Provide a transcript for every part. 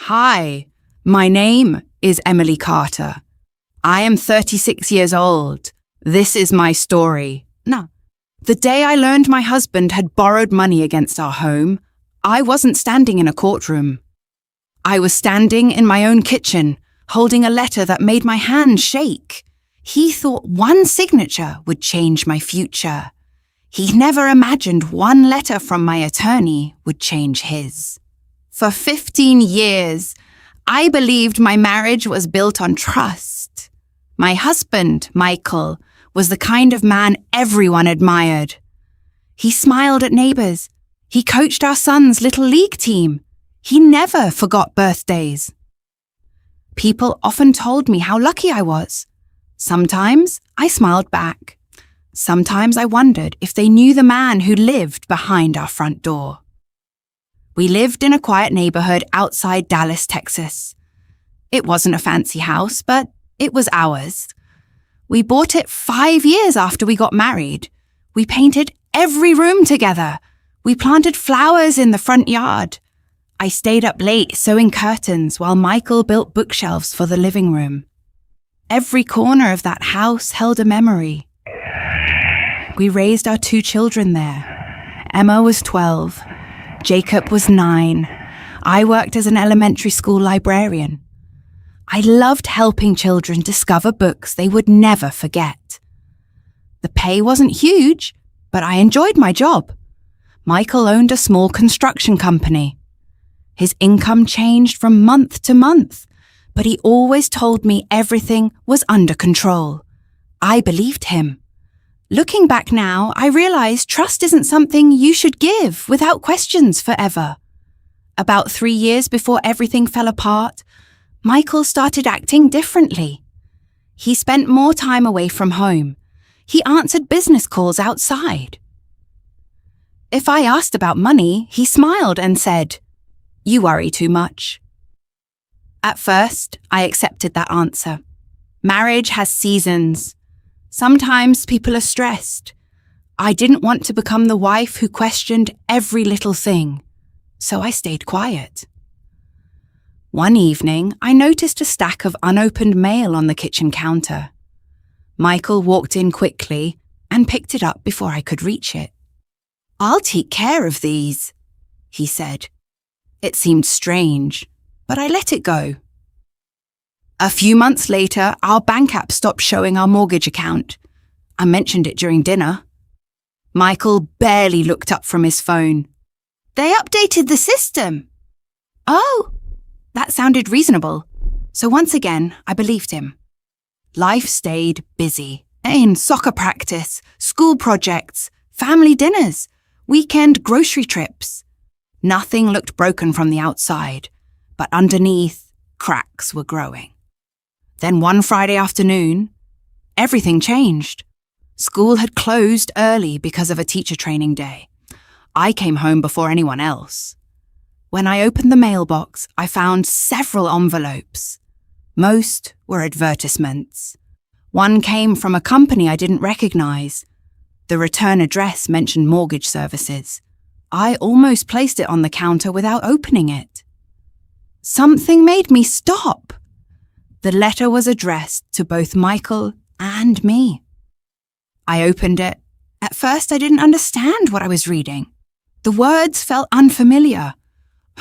Hi, my name is Emily Carter. I am 36 years old. This is my story. No. The day I learned my husband had borrowed money against our home, I wasn't standing in a courtroom. I was standing in my own kitchen, holding a letter that made my hand shake. He thought one signature would change my future. He never imagined one letter from my attorney would change his. For 15 years, I believed my marriage was built on trust. My husband, Michael, was the kind of man everyone admired. He smiled at neighbors. He coached our son's little league team. He never forgot birthdays. People often told me how lucky I was. Sometimes I smiled back. Sometimes I wondered if they knew the man who lived behind our front door. We lived in a quiet neighborhood outside Dallas, Texas. It wasn't a fancy house, but it was ours. We bought it 5 years after we got married. We painted every room together. We planted flowers in the front yard. I stayed up late sewing curtains while Michael built bookshelves for the living room. Every corner of that house held a memory. We raised our 2 children there. Emma was 12. Jacob was 9. I worked as an elementary school librarian. I loved helping children discover books they would never forget. The pay wasn't huge, but I enjoyed my job. Michael owned a small construction company. His income changed from month to month, but he always told me everything was under control. I believed him. Looking back now, I realize trust isn't something you should give without questions forever. About 3 years before everything fell apart, Michael started acting differently. He spent more time away from home. He answered business calls outside. If I asked about money, he smiled and said, "You worry too much." At first, I accepted that answer. Marriage has seasons. Sometimes people are stressed. I didn't want to become the wife who questioned every little thing, so I stayed quiet. One evening, I noticed a stack of unopened mail on the kitchen counter. Michael walked in quickly and picked it up before I could reach it. "I'll take care of these," he said. It seemed strange, but I let it go. A few months later, our bank app stopped showing our mortgage account. I mentioned it during dinner. Michael barely looked up from his phone. "They updated the system." "Oh," that sounded reasonable. So once again, I believed him. Life stayed busy. In soccer practice, school projects, family dinners, weekend grocery trips. Nothing looked broken from the outside, but underneath, cracks were growing. Then one Friday afternoon, everything changed. School had closed early because of a teacher training day. I came home before anyone else. When I opened the mailbox, I found several envelopes. Most were advertisements. One came from a company I didn't recognize. The return address mentioned mortgage services. I almost placed it on the counter without opening it. Something made me stop. The letter was addressed to both Michael and me. I opened it. At first, I didn't understand what I was reading. The words felt unfamiliar.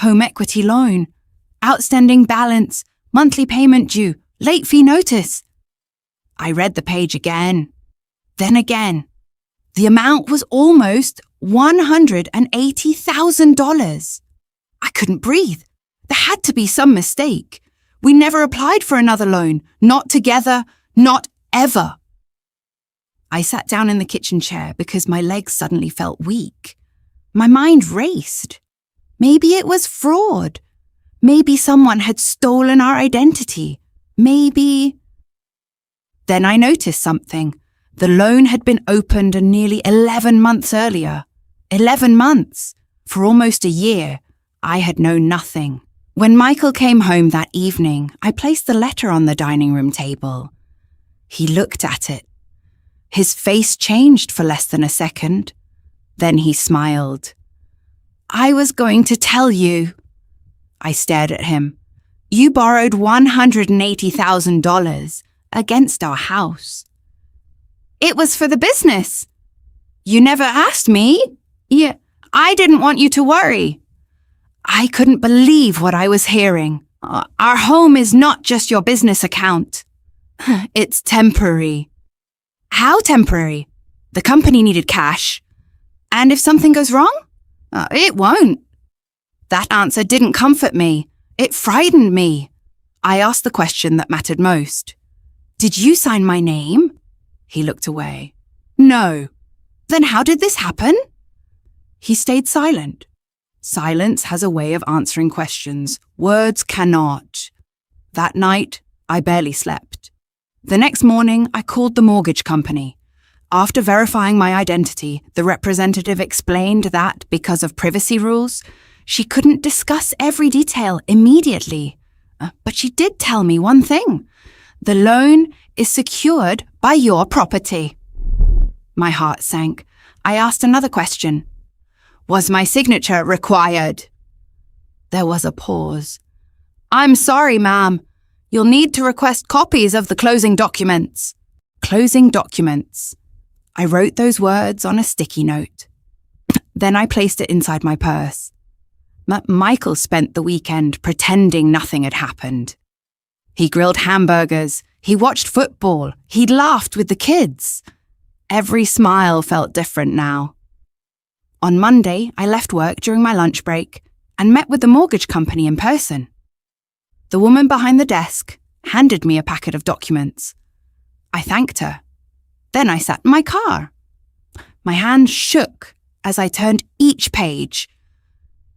Home equity loan, outstanding balance, monthly payment due, late fee notice. I read the page again, then again. The amount was almost $180,000. I couldn't breathe. There had to be some mistake. We never applied for another loan, not together, not ever. I sat down in the kitchen chair because my legs suddenly felt weak. My mind raced. Maybe it was fraud. Maybe someone had stolen our identity. Maybe... Then I noticed something. The loan had been opened nearly 11 months earlier. 11 months. For almost a year, I had known nothing. When Michael came home that evening, I placed the letter on the dining room table. He looked at it. His face changed for less than a second. Then he smiled. "I was going to tell you." I stared at him. You borrowed $180,000 against our house. It was for the business. You never asked me. Yeah, I didn't want you to worry. I couldn't believe what I was hearing. Our home is not just your business account. It's temporary. How temporary? The company needed cash. And if something goes wrong? It won't. That answer didn't comfort me. It frightened me. I asked the question that mattered most. Did you sign my name? He looked away. No. Then how did this happen? He stayed silent. Silence has a way of answering questions. Words cannot. That night, I barely slept. The next morning, I called the mortgage company. After verifying my identity, the representative explained that, because of privacy rules, she couldn't discuss every detail immediately. But she did tell me one thing. The loan is secured by your property. My heart sank. I asked another question. Was my signature required? There was a pause. I'm sorry, ma'am. You'll need to request copies of the closing documents. Closing documents. I wrote those words on a sticky note. Then I placed it inside my purse. Michael spent the weekend pretending nothing had happened. He grilled hamburgers. He watched football. He'd laughed with the kids. Every smile felt different now. On Monday, I left work during my lunch break and met with the mortgage company in person. The woman behind the desk handed me a packet of documents. I thanked her. Then I sat in my car. My hand shook as I turned each page.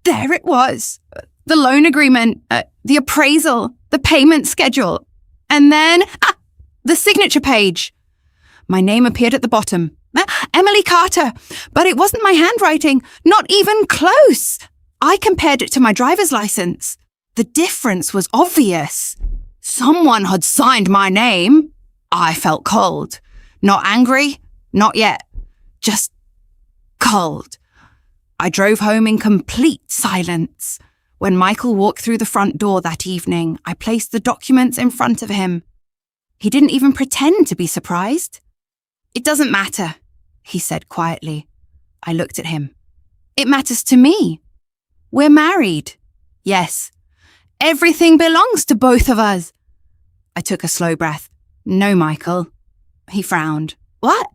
There it was. The loan agreement, the appraisal, the payment schedule, and then, the signature page. My name appeared at the bottom. Emily Carter. But it wasn't my handwriting, not even close. I compared it to my driver's license. The difference was obvious. Someone had signed my name. I felt cold. Not angry, not yet. Just cold. I drove home in complete silence. When Michael walked through the front door that evening, I placed the documents in front of him. He didn't even pretend to be surprised. It doesn't matter, he said quietly. I looked at him. It matters to me. We're married. Yes. Everything belongs to both of us. I took a slow breath. No, Michael. He frowned. What?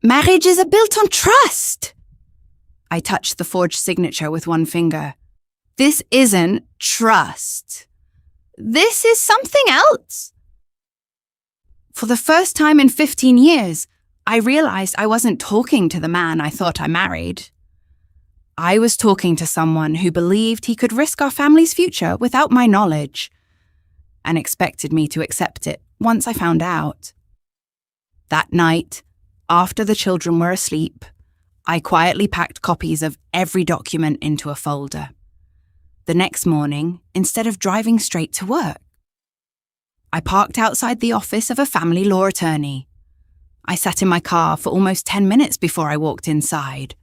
Marriage is built on trust. I touched the forged signature with one finger. This isn't trust. This is something else. For the first time in 15 years, I realized I wasn't talking to the man I thought I married. I was talking to someone who believed he could risk our family's future without my knowledge, and expected me to accept it once I found out. That night, after the children were asleep, I quietly packed copies of every document into a folder. The next morning, instead of driving straight to work, I parked outside the office of a family law attorney. I sat in my car for almost 10 minutes before I walked inside.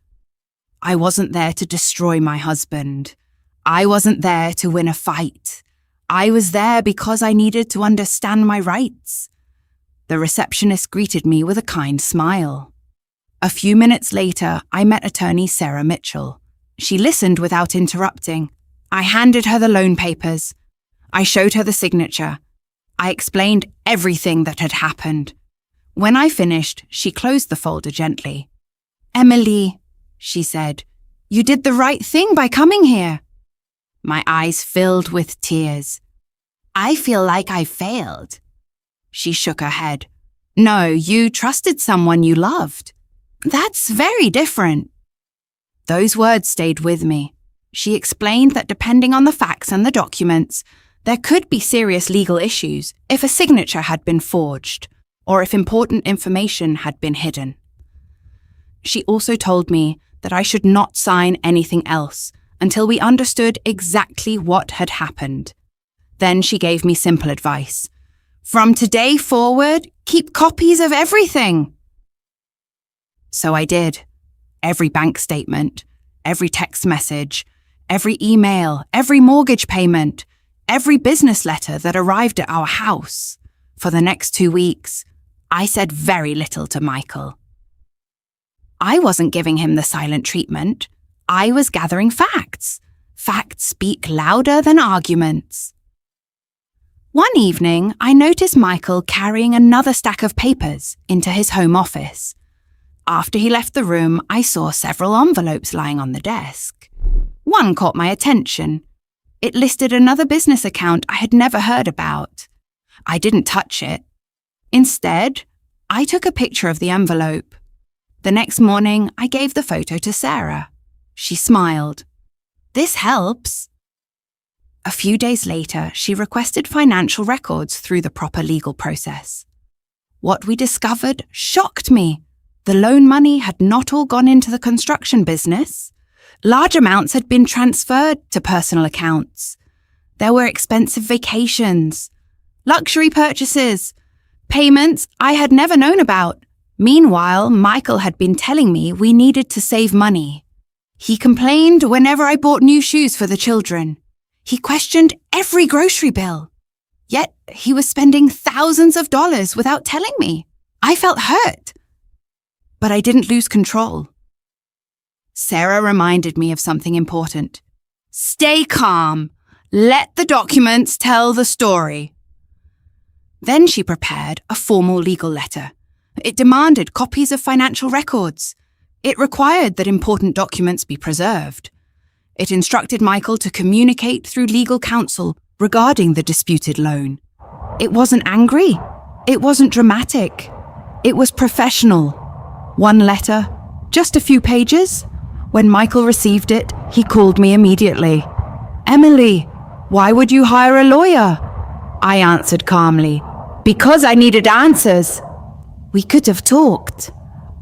I wasn't there to destroy my husband. I wasn't there to win a fight. I was there because I needed to understand my rights. The receptionist greeted me with a kind smile. A few minutes later, I met attorney Sarah Mitchell. She listened without interrupting. I handed her the loan papers. I showed her the signature. I explained everything that had happened. When I finished, she closed the folder gently. Emily, she said, you did the right thing by coming here. My eyes filled with tears. I feel like I failed. She shook her head. No, you trusted someone you loved. That's very different. Those words stayed with me. She explained that depending on the facts and the documents, there could be serious legal issues if a signature had been forged or if important information had been hidden. She also told me that I should not sign anything else until we understood exactly what had happened. Then she gave me simple advice. From today forward, keep copies of everything. So I did. Every bank statement, every text message, every email, every mortgage payment, every business letter that arrived at our house. For the next 2 weeks, I said very little to Michael. I wasn't giving him the silent treatment. I was gathering facts. Facts speak louder than arguments. One evening, I noticed Michael carrying another stack of papers into his home office. After he left the room, I saw several envelopes lying on the desk. One caught my attention. It listed another business account I had never heard about. I didn't touch it. Instead, I took a picture of the envelope. The next morning, I gave the photo to Sarah. She smiled. "This helps." A few days later, she requested financial records through the proper legal process. What we discovered shocked me. The loan money had not all gone into the construction business. Large amounts had been transferred to personal accounts. There were expensive vacations, luxury purchases, payments I had never known about. Meanwhile, Michael had been telling me we needed to save money. He complained whenever I bought new shoes for the children. He questioned every grocery bill. Yet he was spending thousands of dollars without telling me. I felt hurt. But I didn't lose control. Sarah reminded me of something important. Stay calm. Let the documents tell the story. Then she prepared a formal legal letter. It demanded copies of financial records. It required that important documents be preserved. It instructed Michael to communicate through legal counsel regarding the disputed loan. It wasn't angry. It wasn't dramatic. It was professional. One letter, just a few pages. When Michael received it, he called me immediately. "Emily, why would you hire a lawyer?" I answered calmly. "Because I needed answers." "We could have talked."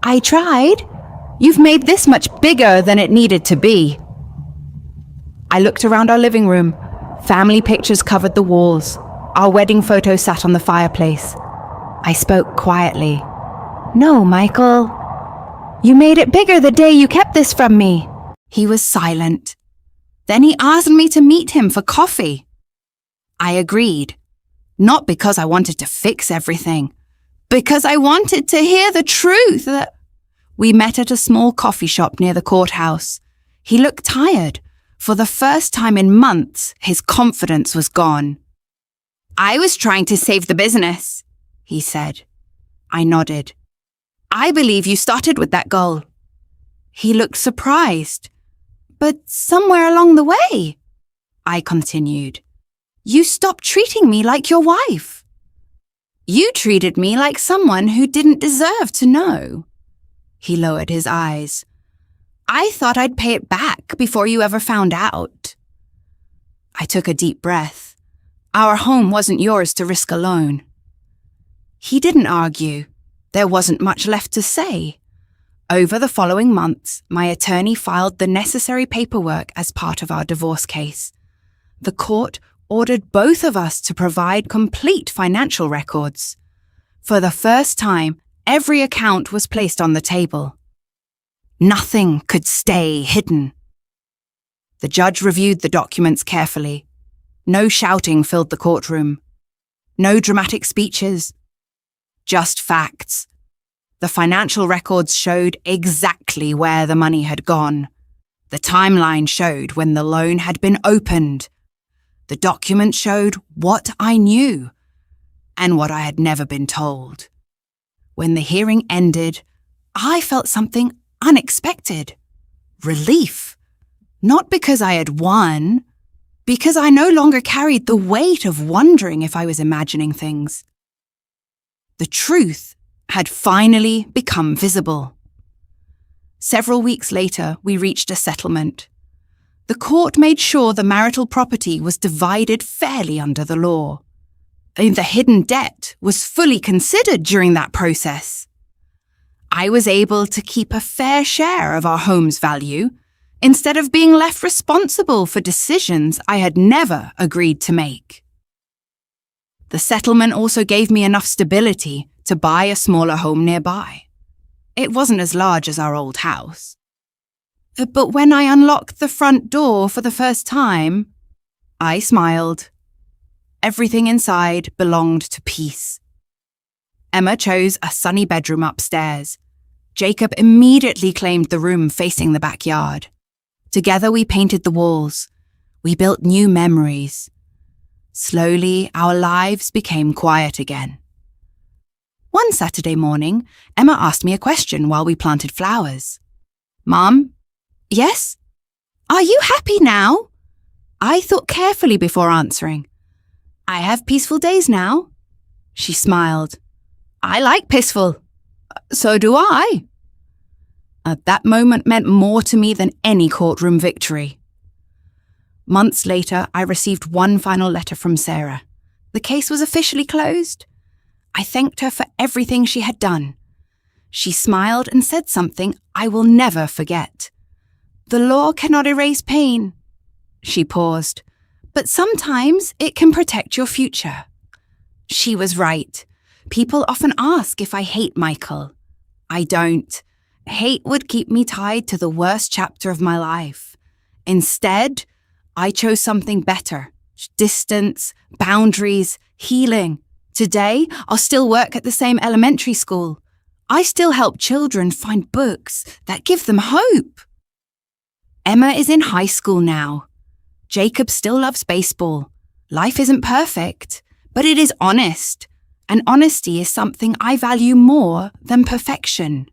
"I tried. You've made this much bigger than it needed to be." I looked around our living room. Family pictures covered the walls. Our wedding photo sat on the fireplace. I spoke quietly. "No, Michael. You made it bigger the day you kept this from me." He was silent. Then he asked me to meet him for coffee. I agreed. Not because I wanted to fix everything, because I wanted to hear the truth. We met at a small coffee shop near the courthouse. He looked tired. For the first time in months, his confidence was gone. "I was trying to save the business," he said. I nodded. "I believe you started with that goal." He looked surprised. "But somewhere along the way," I continued, "you stopped treating me like your wife. You treated me like someone who didn't deserve to know." He lowered his eyes. "I thought I'd pay it back before you ever found out." I took a deep breath. Our home wasn't yours to risk alone. He didn't argue. There wasn't much left to say. Over the following months, my attorney filed the necessary paperwork as part of our divorce case. The court ordered both of us to provide complete financial records. For the first time, every account was placed on the table. Nothing could stay hidden. The judge reviewed the documents carefully. No shouting filled the courtroom. No dramatic speeches. Just facts. The financial records showed exactly where the money had gone. The timeline showed when the loan had been opened. The document showed what I knew and what I had never been told. When the hearing ended, I felt something unexpected. Relief. Not because I had won, because I no longer carried the weight of wondering if I was imagining things. The truth had finally become visible. Several weeks later, we reached a settlement. The court made sure the marital property was divided fairly under the law. The hidden debt was fully considered during that process. I was able to keep a fair share of our home's value instead of being left responsible for decisions I had never agreed to make. The settlement also gave me enough stability to buy a smaller home nearby. It wasn't as large as our old house. But when I unlocked the front door for the first time, I smiled. Everything inside belonged to peace. Emma chose a sunny bedroom upstairs. Jacob immediately claimed the room facing the backyard. Together we painted the walls. We built new memories. Slowly, our lives became quiet again. One Saturday morning, Emma asked me a question while we planted flowers. "Mom?" "Yes?" "Are you happy now?" I thought carefully before answering. "I have peaceful days now." She smiled. "I like peaceful." "So do I." That moment meant more to me than any courtroom victory. Months later, I received one final letter from Sarah. The case was officially closed. I thanked her for everything she had done. She smiled and said something I will never forget. "The law cannot erase pain." She paused. "But sometimes it can protect your future." She was right. People often ask if I hate Michael. I don't. Hate would keep me tied to the worst chapter of my life. Instead, I chose something better. Distance, boundaries, healing. Today, I'll still work at the same elementary school. I still help children find books that give them hope. Emma is in high school now. Jacob still loves baseball. Life isn't perfect, but it is honest. And honesty is something I value more than perfection.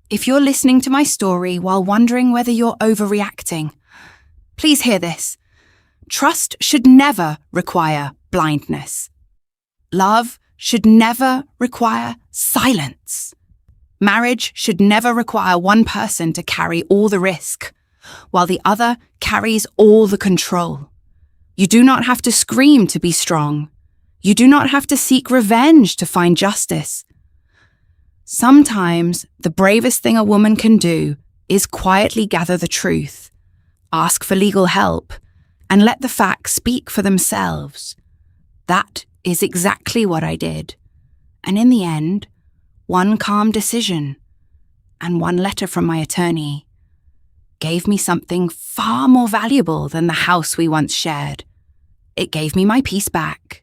If you're listening to my story while wondering whether you're overreacting, please hear this. Trust should never require blindness. Love should never require silence. Marriage should never require one person to carry all the risk, while the other carries all the control. You do not have to scream to be strong. You do not have to seek revenge to find justice. Sometimes the bravest thing a woman can do is quietly gather the truth, ask for legal help, and let the facts speak for themselves. That is exactly what I did. And in the end, one calm decision and one letter from my attorney gave me something far more valuable than the house we once shared. It gave me my peace back.